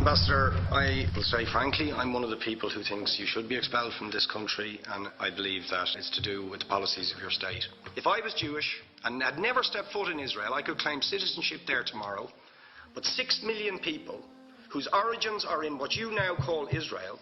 Ambassador, I will say frankly, I'm one of the people who thinks you should be expelled from this country, and I believe that it's to do with the policies of your state. If I was Jewish and had never stepped foot in Israel, I could claim citizenship there tomorrow, but 6 million people whose origins are in what you now call Israel,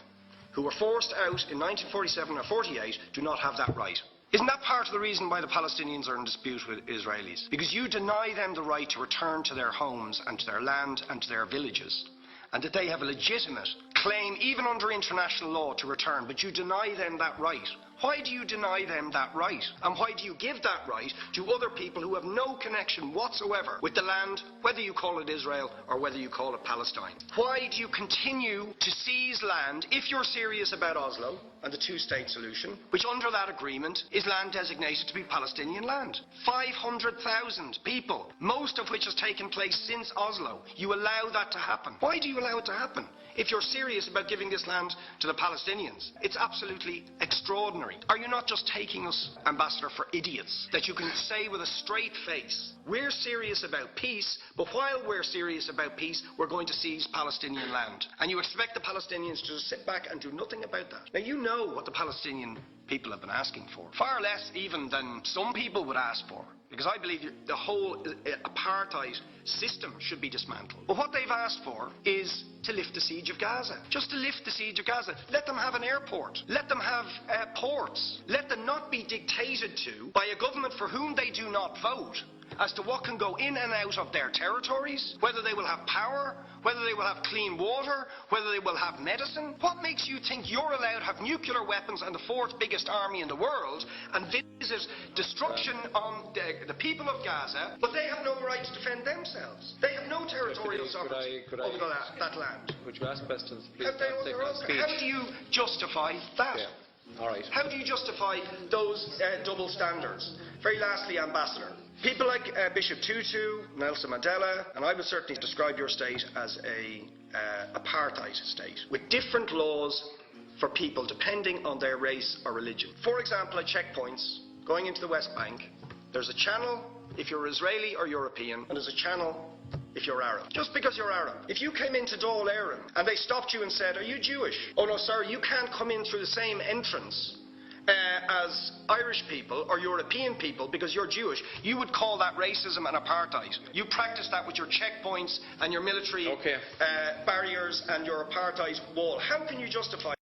who were forced out in 1947 or 48, do not have that right. Isn't that part of the reason why the Palestinians are in dispute with Israelis? Because you deny them the right to return to their homes and to their land and to their villages, and that they have a legitimate claim, even under international law, to return, but you deny them that right. Why do you deny them that right? And why do you give that right to other people who have no connection whatsoever with the land, whether you call it Israel or whether you call it Palestine? Why do you continue to seize land, if you're serious about Oslo and the two-state solution, which under that agreement is land designated to be Palestinian land? 500,000 people, most of which has taken place since Oslo. You allow that to happen. Why do you allow it to happen? If you're serious about giving this land to the Palestinians, it's absolutely extraordinary. Are you not just taking us, Ambassador, for idiots? That you can say with a straight face, we're serious about peace, but while we're serious about peace, we're going to seize Palestinian land. And you expect the Palestinians to just sit back and do nothing about that. Now, you know what the Palestinian people have been asking for. Far less even than some people would ask for. Because I believe the whole apartheid system should be dismantled. But what they've asked for is to lift the siege of Gaza. Just to lift the siege of Gaza. Let them have an airport. Let them have ports. Let them not be dictated to by a government for whom they do not vote as to what can go in and out of their territories, whether they will have power, whether they will have clean water, whether they will have medicine. What makes you think you're allowed to have nuclear weapons and the fourth biggest army in the world and visit destruction on the people of Gaza, but they have no right to defend themselves? They have no territorial sovereignty over that land. Could you ask questions, please? How do you justify that? Yeah. All right. How do you justify those double standards? Very lastly, Ambassador, people like Bishop Tutu, Nelson Mandela, and I would certainly describe your state as a apartheid state, with different laws for people depending on their race or religion. For example, at checkpoints going into the West Bank, there's a channel if you're Israeli or European, and there's a channel if you're Arab. Just because you're Arab. If you came into Dáil Éireann and they stopped you and said, "Are you Jewish?" "Oh no, sir, you can't come in through the same entrance as Irish people or European people because you're Jewish," you would call that racism and apartheid. You practice that with your checkpoints and your military barriers and your apartheid wall. How can you justify